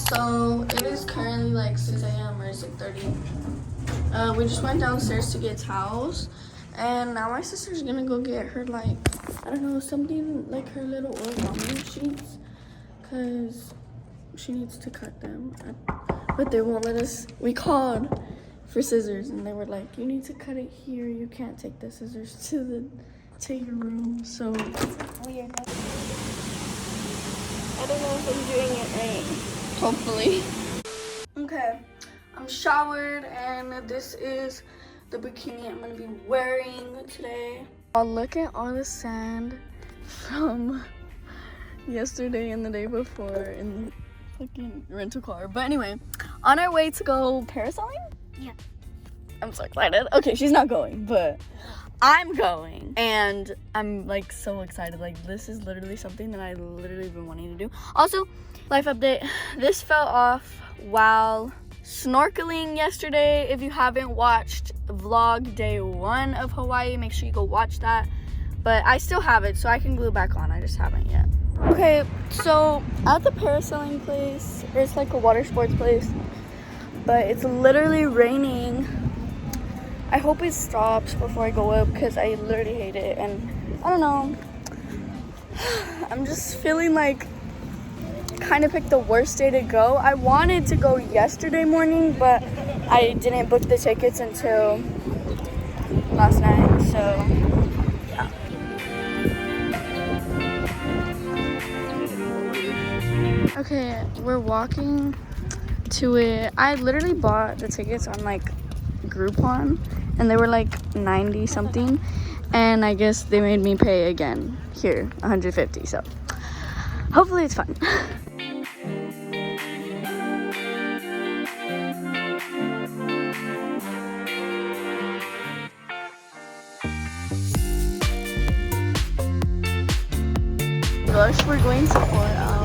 So it is currently like 6 a.m. or 6:30. We just went downstairs to get towels, and now my sister's gonna go get her, like, I don't know, something like her little origami sheets, cause she needs to cut them, but they won't let us. We called for scissors, and they were like, you need to cut it here. You can't take the scissors to your room. So it's weird. I don't know if I'm doing it right. Hopefully. Okay, I'm showered, and this is the bikini I'm gonna be wearing today. Oh, look at all the sand from yesterday and the day before in the fucking rental car. But anyway, on our way to go parasailing? Yeah. I'm so excited. Okay, she's not going, but I'm going, and I'm like so excited. Like, this is literally something that I literally been wanting to do. Also, life update, this fell off while snorkeling yesterday. If you haven't watched vlog day 1 of Hawaii, make sure you go watch that. But I still have it, so I can glue back on. I just haven't yet. Okay, so at the parasailing place, it's like a water sports place, but it's literally raining. I hope it stops before I go up, because I literally hate it. And I don't know, I'm just feeling like kind of picked the worst day to go. I wanted to go yesterday morning, but I didn't book the tickets until last night, so yeah. Okay, we're walking to it. I literally bought the tickets on like Groupon, and they were like 90 something, and I guess they made me pay again here 150, so hopefully it's fun. Gosh, we're going to Fort Out.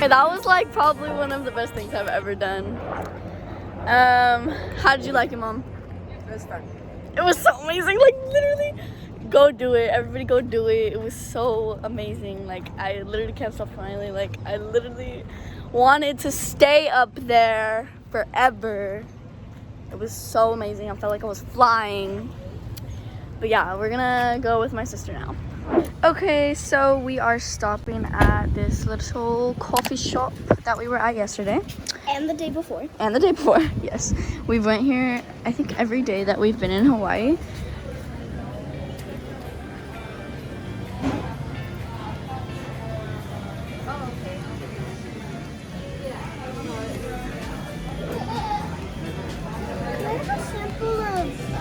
That was like probably one of the best things I've ever done. How did you like it, Mom? It was fun. It was so amazing. Like, literally, go do it. Everybody go do it. It was so amazing. Like, I literally can't stop smiling. Like, I literally wanted to stay up there forever. It was so amazing. I felt like I was flying. But yeah, we're gonna go with my sister now. Okay, so we are stopping at this little coffee shop that we were at yesterday. And the day before. And the day before, yes. We went here, I think, every day that we've been in Hawaii. Can I have a sample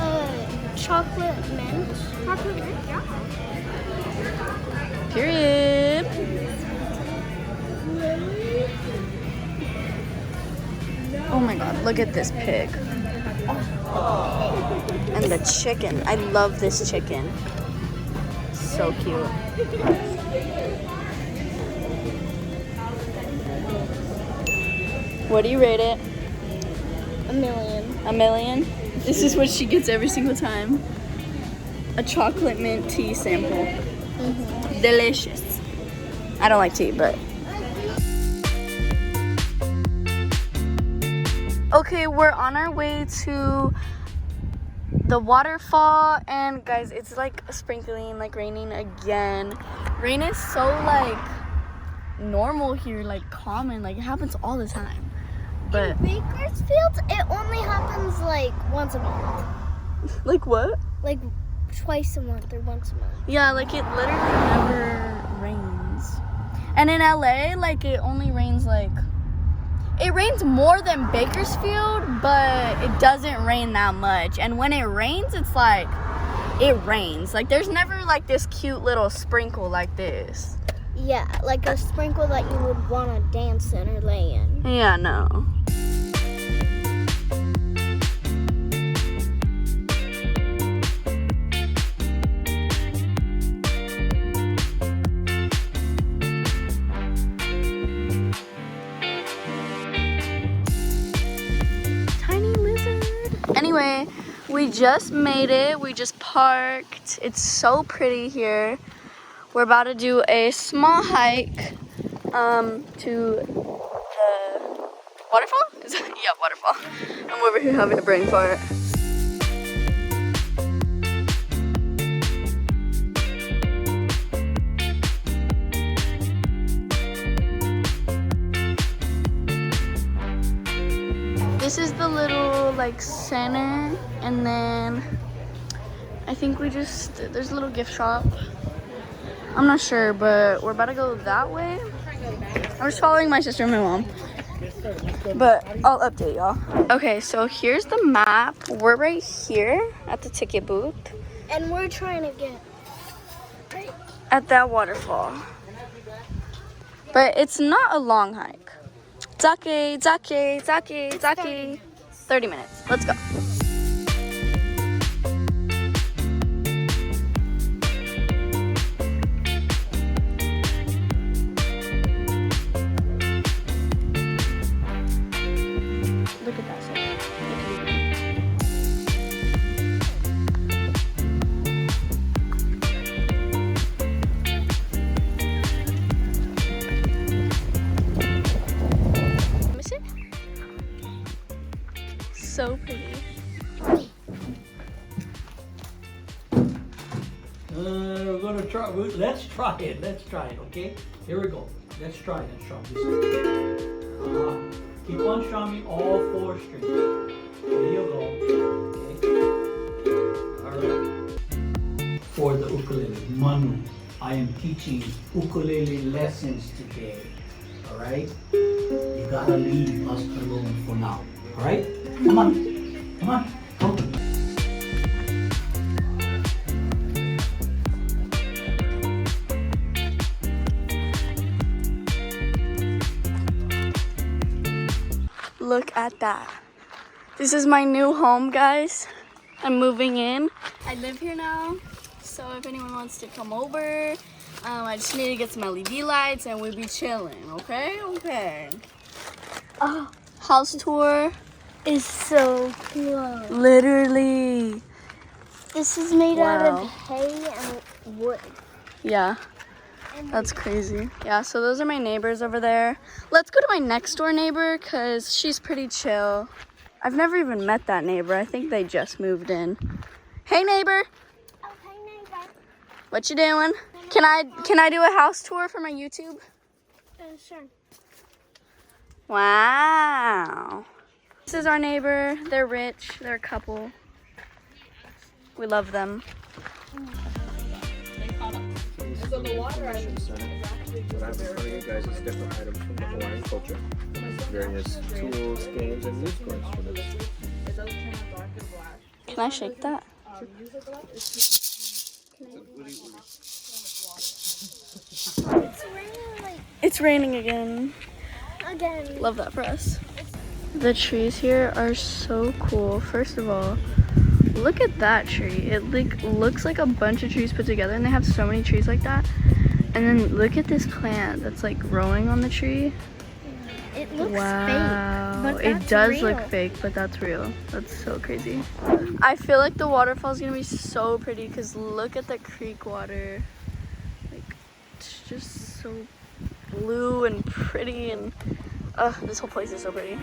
of chocolate mint? Chocolate mint, yeah. Period. Oh my god, look at this pig. And the chicken. I love this chicken. So cute. What do you rate it? 1,000,000. 1,000,000? This is what she gets every single time. A chocolate mint tea sample. Delicious. I don't like tea, but okay, we're on our way to the waterfall, and guys, it's like sprinkling, like raining again. Rain is so like normal here, like common, like it happens all the time. But in Bakersfield, it only happens like once a month. like what? Like twice a month or once a month. Yeah, like it literally never rains. And in LA, like it only rains like, it rains more than Bakersfield, but it doesn't rain that much. And when it rains, it's like, it rains. Like there's never like this cute little sprinkle like this. Yeah, like a sprinkle that you would want to dance in or lay in. Yeah, no. Tiny lizard. Anyway, we just made it. We just parked. It's so pretty here. We're about to do a small hike to the waterfall? Yeah, waterfall. I'm over here having a brain fart. This is the little like center, and then I think there's a little gift shop. I'm not sure, but we're about to go that way. I'm just following my sister and my mom, but I'll update y'all. Okay, so here's the map. We're right here at the ticket booth. And we're trying to get right at that waterfall. But it's not a long hike. Zake, 30 minutes. Let's go. Look at that side. Miss it? So pretty. We're gonna try. Let's try it. Let's try it. Okay. Here we go. Let's try it. Let's try this. Keep on strumming all 4 strings. There you go. Okay. All right. For the ukulele, Manu, I am teaching ukulele lessons today. All right. You gotta leave us alone for now. All right. Come on. Come on. Go. Look at that. This is my new home, guys. I'm moving in. I live here now, so if anyone wants to come over, I just need to get some LED lights and we'll be chilling, okay? Okay. Oh, house tour. is so cool. Literally. This is made out Wow. of hay and wood. Yeah. That's crazy. Yeah, so those are my neighbors over there. Let's go to my next door neighbor because she's pretty chill. I've never even met that neighbor. I think they just moved in. Hey neighbor, Okay, neighbor. what you doing? Can I do a house tour for my YouTube? Sure. Wow. This is our neighbor. They're rich. They're a couple. We love them. What I'm showing you guys is different items from the Hawaiian culture. Various tools, games, and news stories from it. Can I shake that? It's raining again. Again. Love that for us. The trees here are so cool. First of all, look at that tree. It looks like a bunch of trees put together, and they have so many trees like that. And then look at this plant that's like growing on the tree. It looks Wow. fake, but It that's does real. look fake, but that's real. That's so crazy. I feel like the waterfall is gonna be so pretty because look at the creek water. Like, it's just so blue and pretty, and this whole place is so pretty.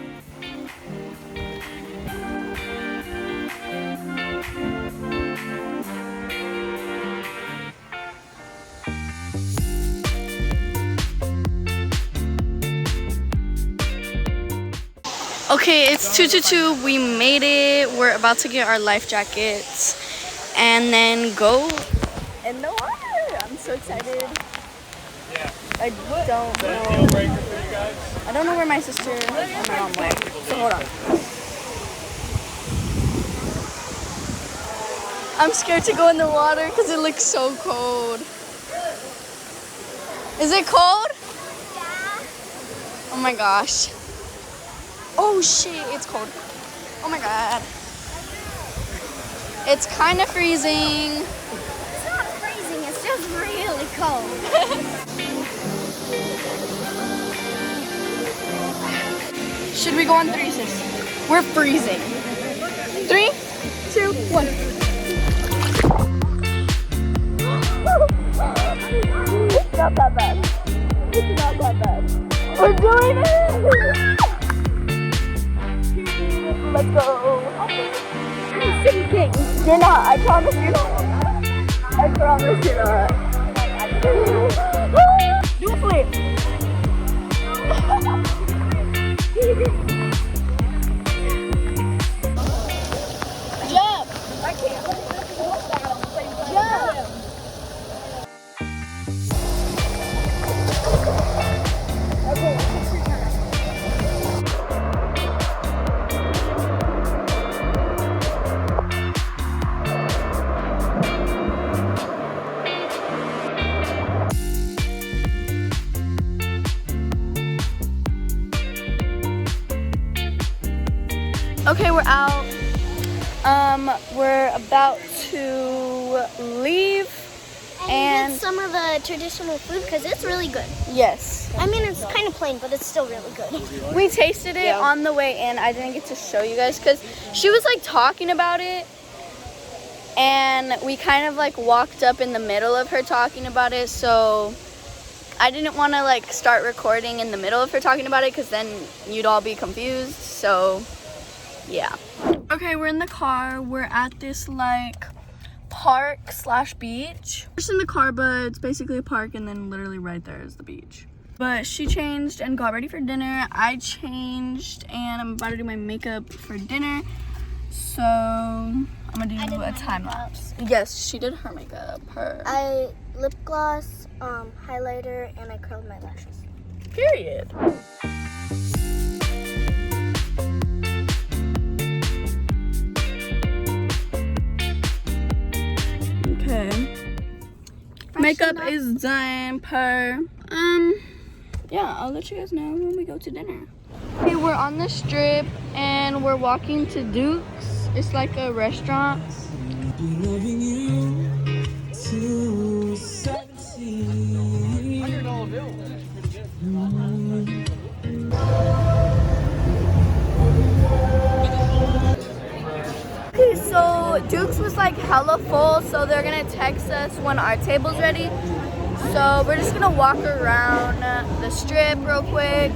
Okay, it's 2:22. We made it. We're about to get our life jackets. and then go in the water. I'm so excited. I don't know where my sister and my mom went. So hold on. I'm scared to go in the water because it looks so cold. Is it cold? Yeah. Oh my gosh. Oh shit, it's cold. Oh my god. It's kind of freezing. It's not freezing, it's just really cold. Should we go on 3, sis? We're freezing. 3, 2, 1. It's not that bad. It's not that bad. We're doing it! Let's go. I'm sinking. You're not. I promise you're not. I promise you're not. Do a flip. Jump. I can't. Jump. Okay, we're out. We're about to leave. And get some of the traditional food because it's really good. Yes. I mean, it's kind of plain, but it's still really good. We tasted it on the way in. I didn't get to show you guys because she was like talking about it. And we kind of like walked up in the middle of her talking about it. So I didn't want to like start recording in the middle of her talking about it because then you'd all be confused. So yeah. Okay, we're in the car. We're at this like park/beach. We're just in the car, but it's basically a park, and then literally right there is the beach. But she changed and got ready for dinner. I changed and I'm about to do my makeup for dinner. So I'm gonna do a time lapse. Yes, she did her makeup. I lip gloss, highlighter, and I curled my lashes. Period. Okay. Makeup is done per yeah, I'll let you guys know when we go to dinner. Okay, we're on the strip and we're walking to Duke's. It's like a restaurant. Loving you to 17. Okay, so Duke's was like hella full, so they're gonna text us when our table's ready. So we're just gonna walk around the strip real quick.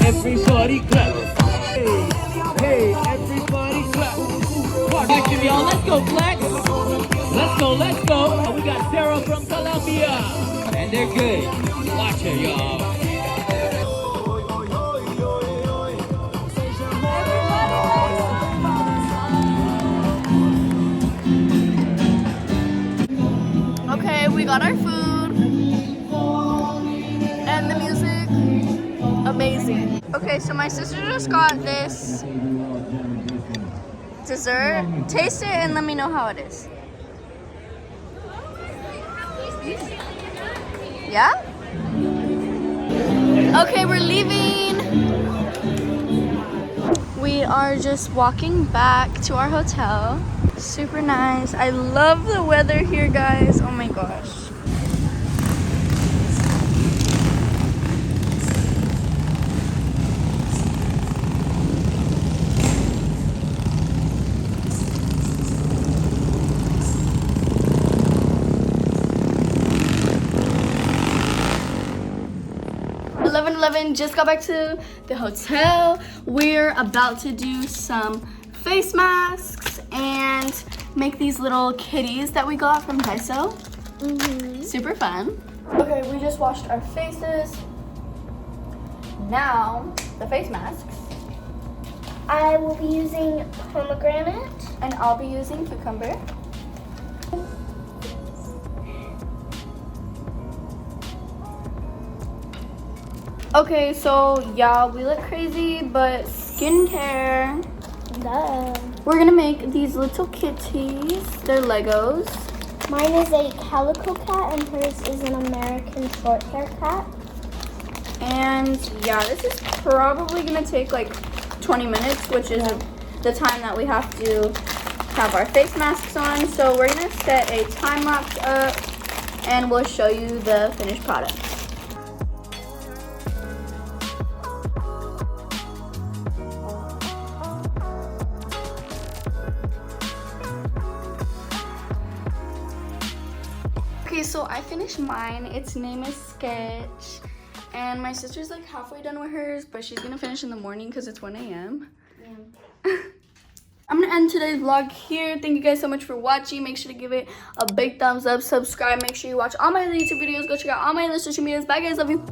Everybody clap. Hey, hey, everybody clap. Action, y'all. Let's go, Flex. Let's go, let's go. And we got Sarah from Colombia. And they're good. Watch it, y'all. Okay, we got our food and the music, amazing. Okay, so my sister just got this dessert. Taste it and let me know how it is. Yeah? Okay, we're leaving. We are just walking back to our hotel. Super nice. I love the weather here, guys. Oh my gosh. 7-Eleven, just got back to the hotel. We're about to do some face masks and make these little kitties that we got from Daiso. Super fun. Okay, we just washed our faces. Now, the face masks. I will be using pomegranate. And I'll be using cucumber. Okay, so yeah, we look crazy, but skincare. Duh. We're gonna make these little kitties. They're Legos. Mine is a calico cat and hers is an American short hair cat. And yeah, this is probably gonna take like 20 minutes, which is the time that we have to have our face masks on. So we're gonna set a time lapse up and we'll show you the finished product. Okay, so I finished mine. Its name is Sketch. And my sister's like halfway done with hers, but she's gonna finish in the morning because it's 1 a.m. Yeah. I'm gonna end today's vlog here. Thank you guys so much for watching. Make sure to give it a big thumbs up, subscribe, make sure you watch all my other YouTube videos. Go check out all my other social medias. Bye guys, love you.